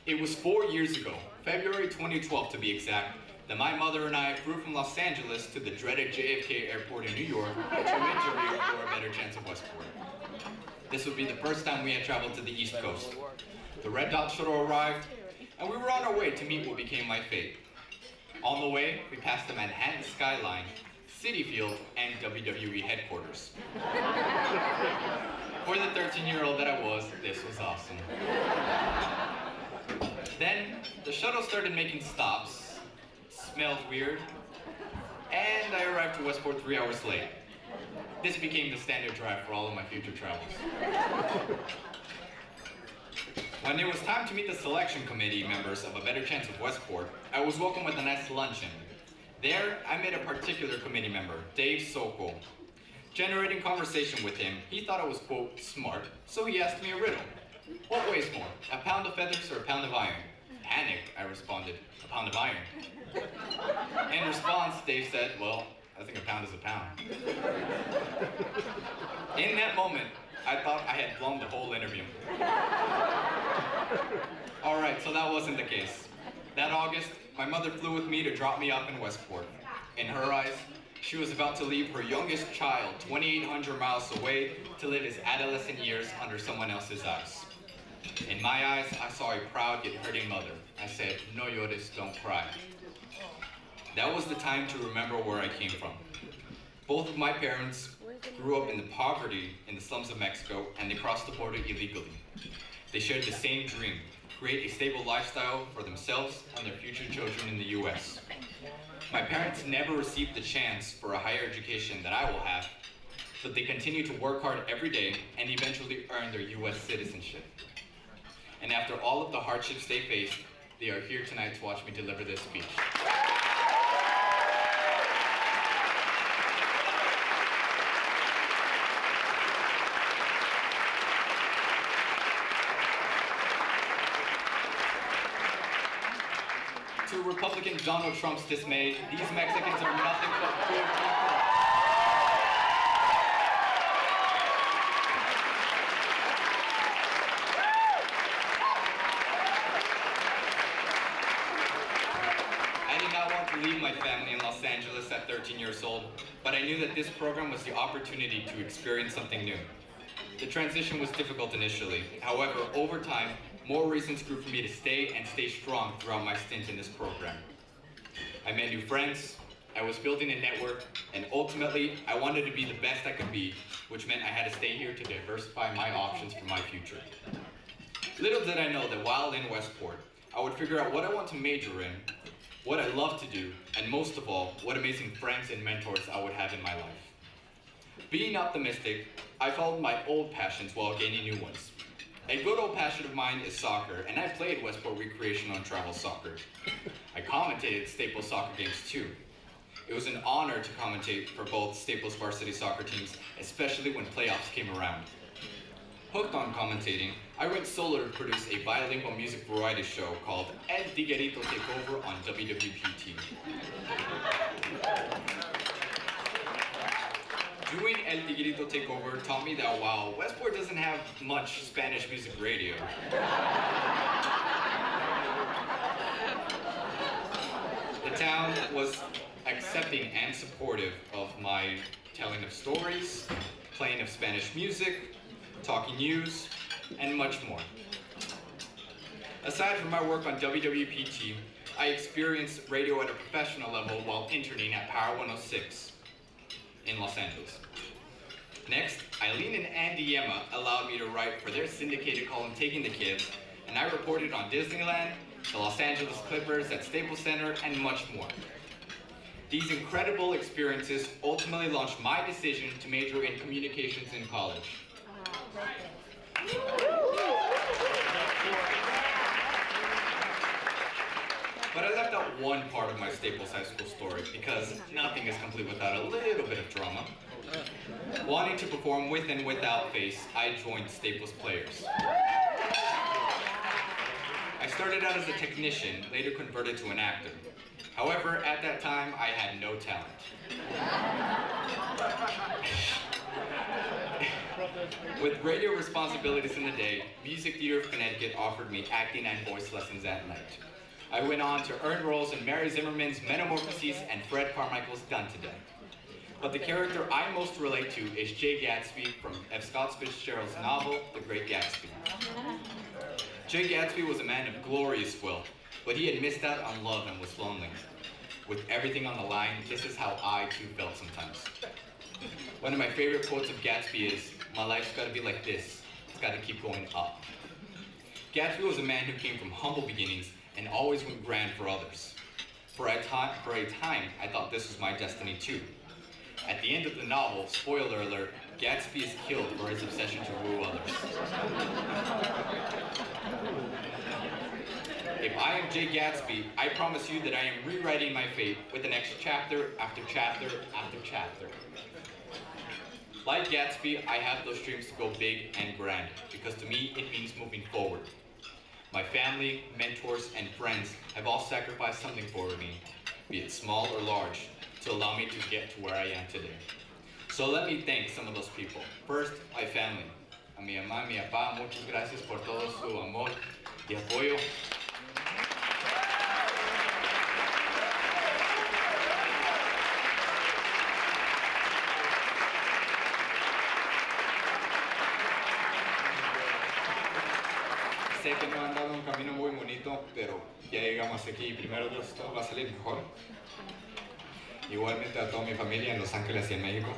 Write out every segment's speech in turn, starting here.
It was 4 years ago, February 2012 to be exact, that my mother and I flew from Los Angeles to the dreaded JFK airport in New York to interview for a better chance of Westport. This would be the first time we had traveled to the East Coast. The Red Dot shuttle arrived, and we were on our way to meet what became my fate. On the way, we passed the Manhattan skyline, Citi Field, and WWE headquarters. For the 13-year-old that I was, this was awesome. Then, the shuttle started making stops, smelled weird, and I arrived to Westport 3 hours late. This became the standard drive for all of my future travels. When it was time to meet the selection committee members of A Better Chance of Westport, I was welcomed with a nice luncheon. There, I met a particular committee member, Dave Sokol. Generating conversation with him, he thought I was, quote, smart, so he asked me a riddle. What weighs more, a pound of feathers or a pound of iron? Panicked, I responded, a pound of iron. In response, Dave said, well, I think a pound is a pound. In that moment, I thought I had blown the whole interview. Alright, so that wasn't the case. That August, my mother flew with me to drop me off in Westport. In her eyes, she was about to leave her youngest child 2,800 miles away to live his adolescent years under someone else's eyes. In my eyes, I saw a proud yet hurting mother. I said, no llores, don't cry. That was the time to remember where I came from. Both of my parents grew up in the poverty in the slums of Mexico, and they crossed the border illegally. They shared the same dream, create a stable lifestyle for themselves and their future children in the US. My parents never received the chance for a higher education that I will have, but they continue to work hard every day and eventually earn their US citizenship. And after all of the hardships they faced, they are here tonight to watch me deliver this speech. To Republican Donald Trump's dismay, these Mexicans are nothing but good people. I did not want to leave my family in Los Angeles at 13 years old, but I knew that this program was the opportunity to experience something new. The transition was difficult initially. However, over time, more reasons grew for me to stay and stay strong throughout my stint in this program. I met new friends, I was building a network, and ultimately, I wanted to be the best I could be, which meant I had to stay here to diversify my options for my future. Little did I know that while in Westport, I would figure out what I want to major in, what I love to do, and most of all, what amazing friends and mentors I would have in my life. Being optimistic, I followed my old passions while gaining new ones. A good old passion of mine is soccer, and I played Westport recreational and travel soccer. I commentated Staples soccer games too. It was an honor to commentate for both Staples varsity soccer teams, especially when playoffs came around. Hooked on commentating, I went solo to produce a bilingual music variety show called El Tiguerito Takeover on WWPT. Doing El Tiguerito Takeover taught me that while Westport doesn't have much Spanish music radio, the town was accepting and supportive of my telling of stories, playing of Spanish music, talking news, and much more. Aside from my work on WWPT, I experienced radio at a professional level while interning at Power 106 in Los Angeles. Next, Eileen and Andy Yema allowed me to write for their syndicated column Taking the Kids, and I reported on Disneyland, the Los Angeles Clippers at Staples Center, and much more. These incredible experiences ultimately launched my decision to major in communications in college. But I left out one part of my Staples High School story because nothing is complete without a little bit of drama. Wanting to perform with and without face, I joined Staples Players. I started out as a technician, later converted to an actor. However, at that time, I had no talent. With radio responsibilities in the day, Music Theater of Connecticut offered me acting and voice lessons at night. I went on to earn roles in Mary Zimmerman's Metamorphoses and Fred Carmichael's Done to Death. But the character I most relate to is Jay Gatsby from F. Scott Fitzgerald's novel, The Great Gatsby. Jay Gatsby was a man of glorious will, but he had missed out on love and was lonely. With everything on the line, this is how I too felt sometimes. One of my favorite quotes of Gatsby is, "My life's gotta be like this, it's gotta keep going up." Gatsby was a man who came from humble beginnings and always went grand for others. For a time, I thought this was my destiny too. At the end of the novel, spoiler alert, Gatsby is killed for his obsession to woo others. If I am Jay Gatsby, I promise you that I am rewriting my fate with the next chapter after chapter after chapter. Like Gatsby, I have those dreams to go big and grand, because to me, it means moving forward. My family, mentors, and friends have all sacrificed something for me, be it small or large, to allow me to get to where I am today. So let me thank some of those people. First, my family. A mi mamá, mi papá, muchas gracias por todo su amor y apoyo. Sé que no han dado un camino muy bonito, pero ya llegamos aquí y primero Dios todo va a salir mejor. Igualmente a toda mi familia en Los Ángeles y en México.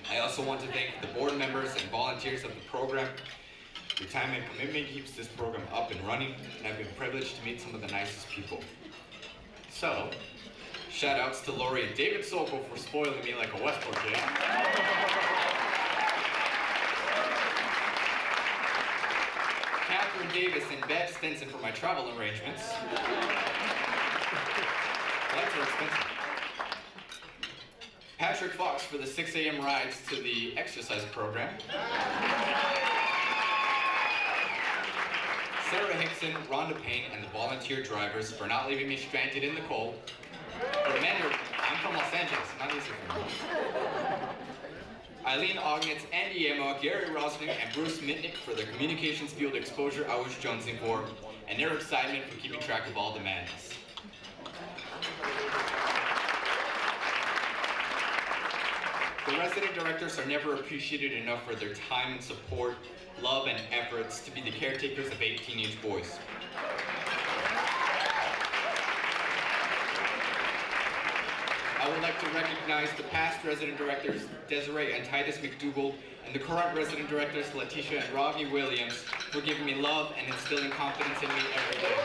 I also want to thank the board members and volunteers of the program. Your time and commitment keeps this program up and running, and I've been privileged to meet some of the nicest people. So, shout outs to Lori and David Sokol for spoiling me like a Westport kid. Catherine Davis and Bev Stinson for my travel arrangements. Flights are expensive. Patrick Fox for the 6 a.m. rides to the exercise program. Sarah Hickson, Rhonda Payne, and the volunteer drivers for not leaving me stranded in the cold. Remember, I'm from Los Angeles, not easy for me. Eileen Ognitz, Andy Emma, Gary Rosnick, and Bruce Mitnick for their communications field exposure I was jonesing for, and their excitement for keeping track of all the madness. The resident directors are never appreciated enough for their time and support, love, and efforts to be the caretakers of 8 teenage boys. I would like to recognize the past resident directors, Desiree and Titus McDougall, and the current resident directors, Letitia and Rodney Williams, for giving me love and instilling confidence in me every day.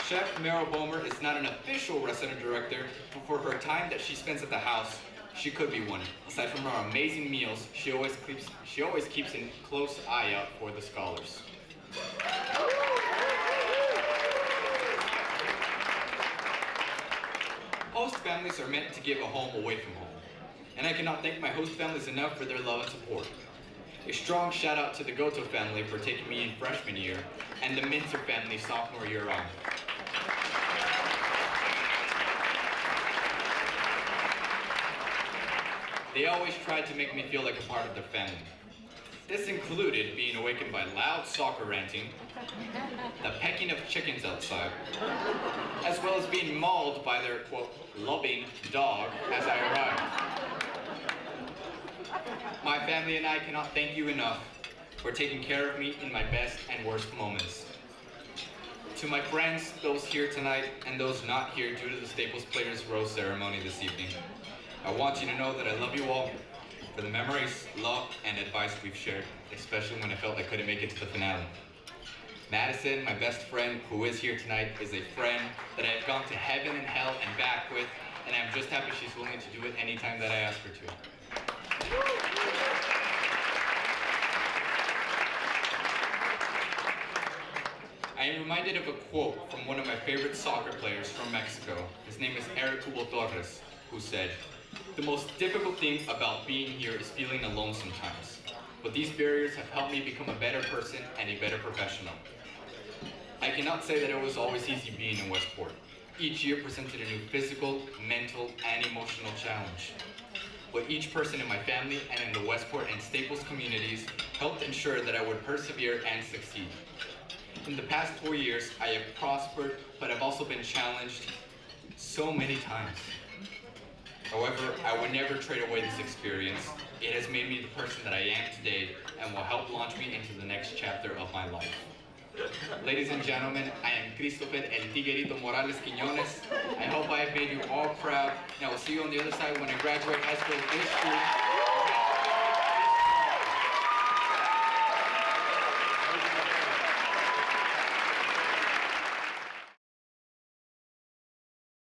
Chef Meryl Bomer is not an official resident director, but for her time that she spends at the house, she could be one. Aside from her amazing meals, she always keeps a close eye out for the scholars. Host families are meant to give a home away from home, and I cannot thank my host families enough for their love and support. A strong shout out to the Goto family for taking me in freshman year, and the Minter family sophomore year on. They always tried to make me feel like a part of their family. This included being awakened by loud soccer ranting, the pecking of chickens outside, as well as being mauled by their, quote, loving dog as I arrived. My family and I cannot thank you enough for taking care of me in my best and worst moments. To my friends, those here tonight, and those not here due to the Staples Players Rose ceremony this evening, I want you to know that I love you all for the memories, love, and advice we've shared, especially when I felt I couldn't make it to the finale. Madison, my best friend, who is here tonight, is a friend that I have gone to heaven and hell and back with, and I'm just happy she's willing to do it anytime that I ask her to. I am reminded of a quote from one of my favorite soccer players from Mexico. His name is Eric Hugo Torres, who said, "The most difficult thing about being here is feeling alone sometimes, but these barriers have helped me become a better person and a better professional." I cannot say that it was always easy being in Westport. Each year presented a new physical, mental, and emotional challenge. But each person in my family and in the Westport and Staples communities helped ensure that I would persevere and succeed. In the past 4 years, I have prospered, but I've also been challenged so many times. However, I would never trade away this experience. It has made me the person that I am today and will help launch me into the next chapter of my life. Ladies and gentlemen, I am Christopher El Tiguerito Morales Quiñones. I hope I have made you all proud, and I will see you on the other side when I graduate high school this year.